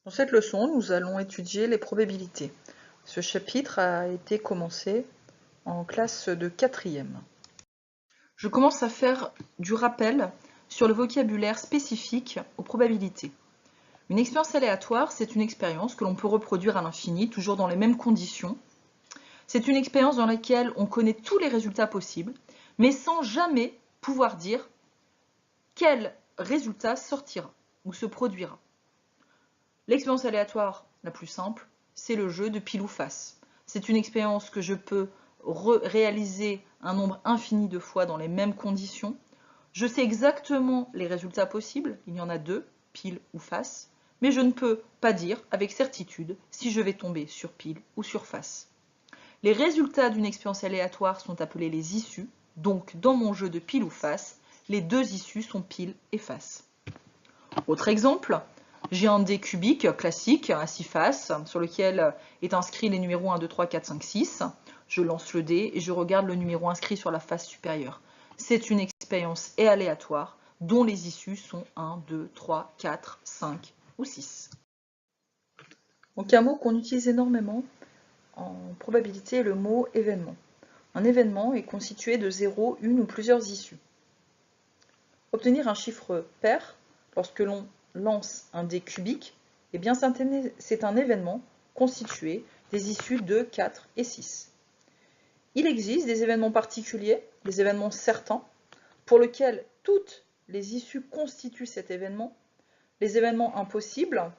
Dans cette leçon, nous allons étudier les probabilités. Ce chapitre a été commencé en classe de 4e. Je commence à faire du rappel sur le vocabulaire spécifique aux probabilités. Une expérience aléatoire, c'est une expérience que l'on peut reproduire à l'infini, toujours dans les mêmes conditions. C'est une expérience dans laquelle on connaît tous les résultats possibles, mais sans jamais pouvoir dire quel résultat sortira ou se produira. L'expérience aléatoire la plus simple, c'est le jeu de pile ou face. C'est une expérience que je peux réaliser un nombre infini de fois dans les mêmes conditions. Je sais exactement les résultats possibles, il y en a deux, pile ou face, mais je ne peux pas dire avec certitude si je vais tomber sur pile ou sur face. Les résultats d'une expérience aléatoire sont appelés les issues, donc dans mon jeu de pile ou face, les deux issues sont pile et face. Autre exemple, j'ai un dé cubique classique à 6 faces sur lequel est inscrit les numéros 1, 2, 3, 4, 5, 6. Je lance le dé et je regarde le numéro inscrit sur la face supérieure. C'est une expérience aléatoire dont les issues sont 1, 2, 3, 4, 5 ou 6. Donc un mot qu'on utilise énormément en probabilité est le mot événement. Un événement est constitué de 0, une ou plusieurs issues. Obtenir un chiffre pair lorsque l'on lance un dé cubique, eh bien c'est un événement constitué des issues 2, 4 et 6. Il existe des événements particuliers, des événements certains, pour lesquels toutes les issues constituent cet événement, les événements impossibles,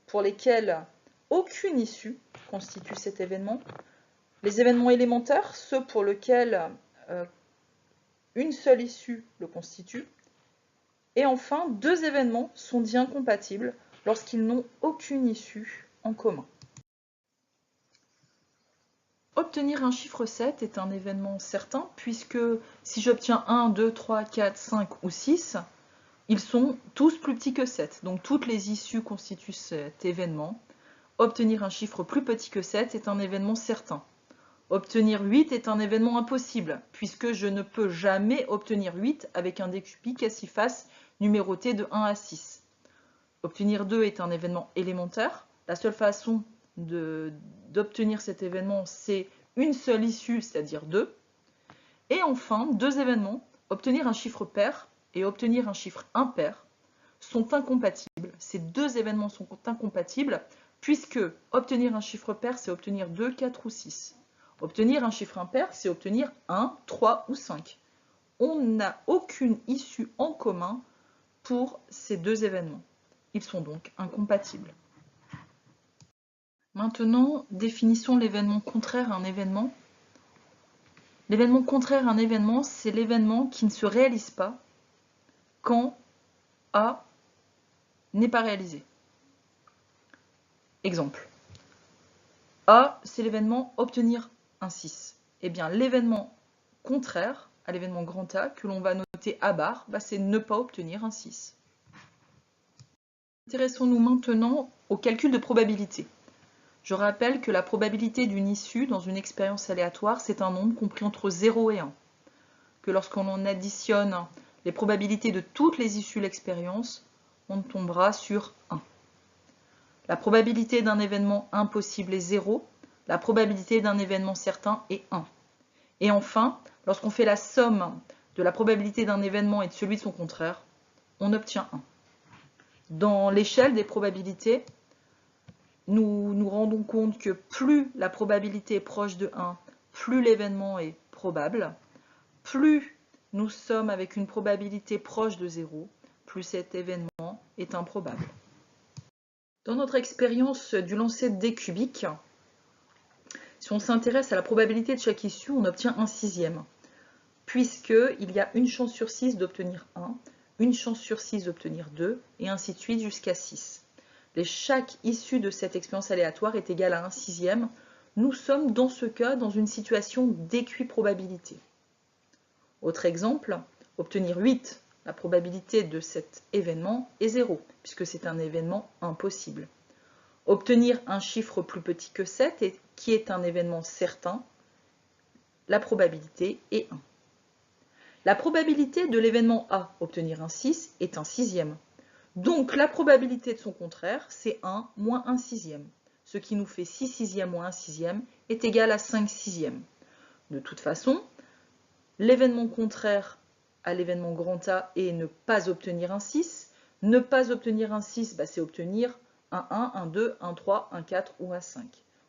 pour lesquels aucune issue constitue cet événement, les événements élémentaires, ceux pour lesquels une seule issue le constitue, et enfin, deux événements sont dits incompatibles lorsqu'ils n'ont aucune issue en commun. Obtenir un chiffre 7 est un événement certain puisque si j'obtiens 1, 2, 3, 4, 5 ou 6, ils sont tous plus petits que 7. Donc toutes les issues constituent cet événement. Obtenir un chiffre plus petit que 7 est un événement certain. Obtenir 8 est un événement impossible puisque je ne peux jamais obtenir 8 avec un dé cubique à 6 faces numéroté de 1 à 6. Obtenir 2 est un événement élémentaire. La seule façon d'obtenir cet événement, c'est une seule issue, c'est-à-dire 2. Et enfin, deux événements, obtenir un chiffre pair et obtenir un chiffre impair, sont incompatibles. Ces deux événements sont incompatibles puisque obtenir un chiffre pair, c'est obtenir 2, 4 ou 6. Obtenir un chiffre impair, c'est obtenir 1, 3 ou 5. On n'a aucune issue en commun pour ces deux événements. Ils sont donc incompatibles. Maintenant, définissons l'événement contraire à un événement. L'événement contraire à un événement, c'est l'événement qui ne se réalise pas quand A n'est pas réalisé. Exemple. A, c'est l'événement obtenir un 6. Eh bien, l'événement contraire à l'événement grand A, que l'on va noter A bar, c'est ne pas obtenir un 6. Intéressons-nous maintenant au calcul de probabilité. Je rappelle que la probabilité d'une issue dans une expérience aléatoire, c'est un nombre compris entre 0 et 1. Que lorsqu'on additionne les probabilités de toutes les issues de l'expérience, on tombera sur 1. La probabilité d'un événement impossible est 0. La probabilité d'un événement certain est 1. Et enfin, lorsqu'on fait la somme de la probabilité d'un événement et de celui de son contraire, on obtient 1. Dans l'échelle des probabilités, nous nous rendons compte que plus la probabilité est proche de 1, plus l'événement est probable. Plus nous sommes avec une probabilité proche de 0, plus cet événement est improbable. Dans notre expérience du lancer de dés cubiques, si on s'intéresse à la probabilité de chaque issue, on obtient un sixième, puisqu'il y a une chance sur 6 d'obtenir 1, une chance sur 6 d'obtenir 2, et ainsi de suite jusqu'à 6. Chaque issue de cette expérience aléatoire est égale à un sixième. Nous sommes dans ce cas dans une situation d'équiprobabilité. Autre exemple, obtenir 8, la probabilité de cet événement est 0, puisque c'est un événement impossible. Obtenir un chiffre plus petit que 7, qui est un événement certain, la probabilité est 1. La probabilité de l'événement A, obtenir un 6, est un sixième. Donc la probabilité de son contraire, c'est 1 moins 1 sixième. Ce qui nous fait 6 sixièmes moins 1 sixième est égal à 5 sixièmes. De toute façon, l'événement contraire à l'événement grand A est ne pas obtenir un 6. Ne pas obtenir un 6, c'est obtenir un 1, un 2, un 3, un 4 ou un 5.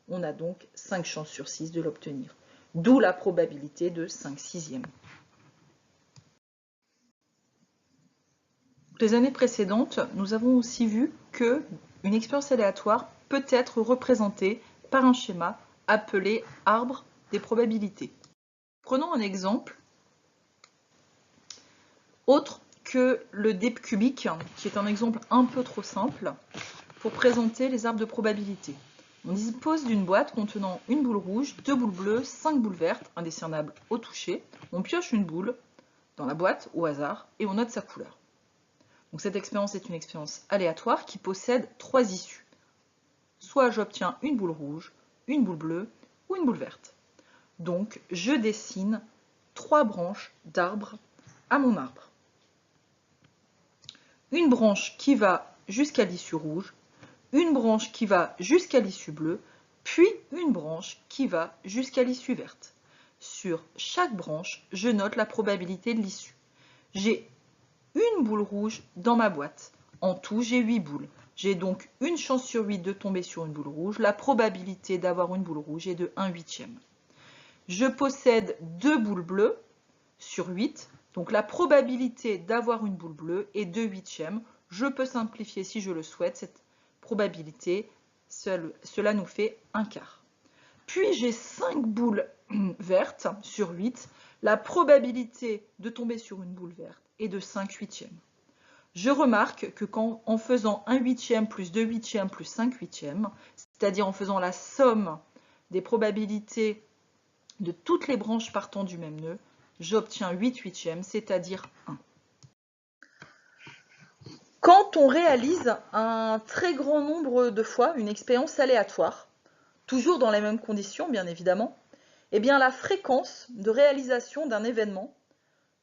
On a donc 5 chances sur 6 de l'obtenir. D'où la probabilité de 5 sixièmes. Les années précédentes, nous avons aussi vu qu'une expérience aléatoire peut être représentée par un schéma appelé arbre des probabilités. Prenons un exemple autre que le dé cubique, qui est un exemple un peu trop simple pour présenter les arbres de probabilité. On dispose d'une boîte contenant une boule rouge, 2 boules bleues, 5 boules vertes, indiscernables au toucher. On pioche une boule dans la boîte au hasard et on note sa couleur. Donc cette expérience est une expérience aléatoire qui possède 3 issues. Soit j'obtiens une boule rouge, une boule bleue ou une boule verte. Donc je dessine 3 branches d'arbres à mon arbre. Une branche qui va jusqu'à l'issue rouge, une branche qui va jusqu'à l'issue bleue, puis une branche qui va jusqu'à l'issue verte. Sur chaque branche, je note la probabilité de l'issue. J'ai une boule rouge dans ma boîte. En tout, j'ai 8 boules. J'ai donc une chance sur 8 de tomber sur une boule rouge. La probabilité d'avoir une boule rouge est de 1/8. Je possède 2 boules bleues sur 8. Donc la probabilité d'avoir une boule bleue est 2/8. Je peux simplifier si je le souhaite cette probabilité. Cela nous fait 1/4. Puis j'ai 5 boules vertes sur 8. La probabilité de tomber sur une boule verte est de 5/8. Je remarque que en faisant 1/8 plus 2/8 plus 5/8, c'est-à-dire en faisant la somme des probabilités de toutes les branches partant du même nœud, j'obtiens 8/8, c'est-à-dire 1. Quand on réalise un très grand nombre de fois une expérience aléatoire, toujours dans les mêmes conditions bien évidemment, eh bien la fréquence de réalisation d'un événement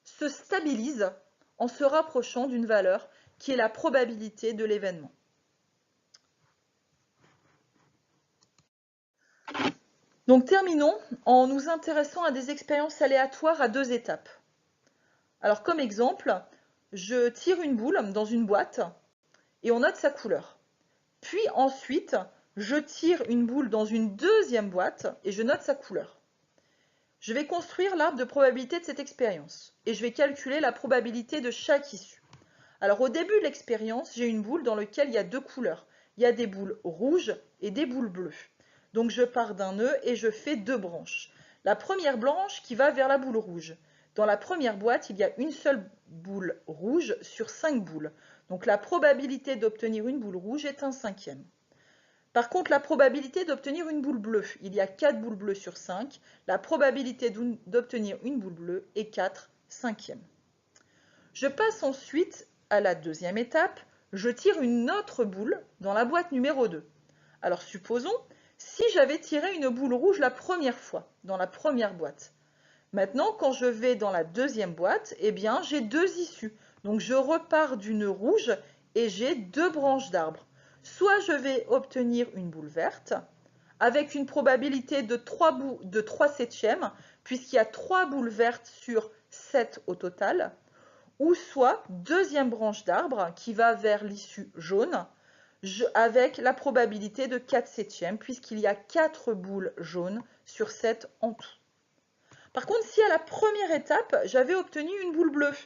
se stabilise en se rapprochant d'une valeur qui est la probabilité de l'événement. Donc terminons en nous intéressant à des expériences aléatoires à 2 étapes. Alors comme exemple, je tire une boule dans une boîte et on note sa couleur. Puis ensuite, je tire une boule dans une deuxième boîte et je note sa couleur. Je vais construire l'arbre de probabilité de cette expérience et je vais calculer la probabilité de chaque issue. Alors au début de l'expérience, j'ai une boule dans laquelle il y a 2 couleurs. Il y a des boules rouges et des boules bleues. Donc je pars d'un nœud et je fais 2 branches. La première branche qui va vers la boule rouge. Dans la première boîte, il y a une seule boule rouge sur 5 boules. Donc la probabilité d'obtenir une boule rouge est 1/5. Par contre, la probabilité d'obtenir une boule bleue, il y a 4 boules bleues sur 5. La probabilité d'obtenir une boule bleue est 4/5. Je passe ensuite à la deuxième étape, je tire une autre boule dans la boîte numéro 2. Alors supposons, si j'avais tiré une boule rouge la première fois, dans la première boîte. Maintenant, quand je vais dans la deuxième boîte, eh bien, j'ai 2 issues. Donc je repars du nœud rouge et j'ai 2 branches d'arbres. Soit je vais obtenir une boule verte, avec une probabilité de 3/7, puisqu'il y a 3 boules vertes sur 7 au total, ou soit deuxième branche d'arbre qui va vers l'issue jaune, avec la probabilité de 4/7, puisqu'il y a 4 boules jaunes sur 7 en tout. Par contre, si à la première étape, j'avais obtenu une boule bleue,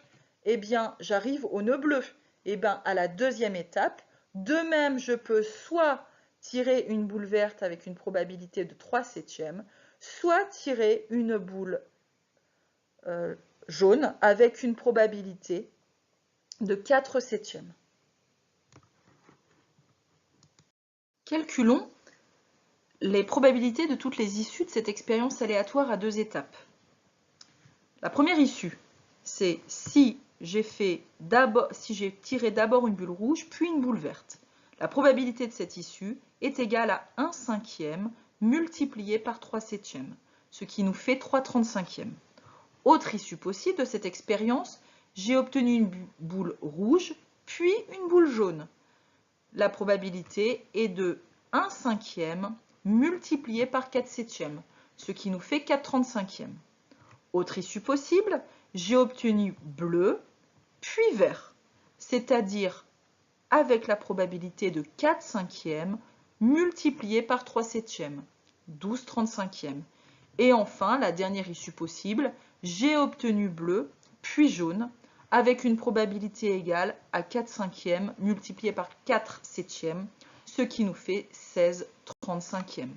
eh bien, j'arrive au nœud bleu. Eh bien, à la deuxième étape, de même, je peux soit tirer une boule verte avec une probabilité de 3/7, soit tirer une boule jaune avec une probabilité de 4/7. Calculons les probabilités de toutes les issues de cette expérience aléatoire à 2 étapes. La première issue, c'est si j'ai tiré d'abord une boule rouge, puis une boule verte. La probabilité de cette issue est égale à 1/5 multiplié par 3/7, ce qui nous fait 3/35. Autre issue possible de cette expérience, j'ai obtenu une boule rouge, puis une boule jaune. La probabilité est de 1/5 multiplié par 4/7, ce qui nous fait 4/35. Autre issue possible, j'ai obtenu bleu, puis vert, c'est-à-dire avec la probabilité de 4/5 multiplié par 3/7, 12/35. Et enfin, la dernière issue possible, j'ai obtenu bleu, puis jaune, avec une probabilité égale à 4/5 multiplié par 4/7, ce qui nous fait 16/35.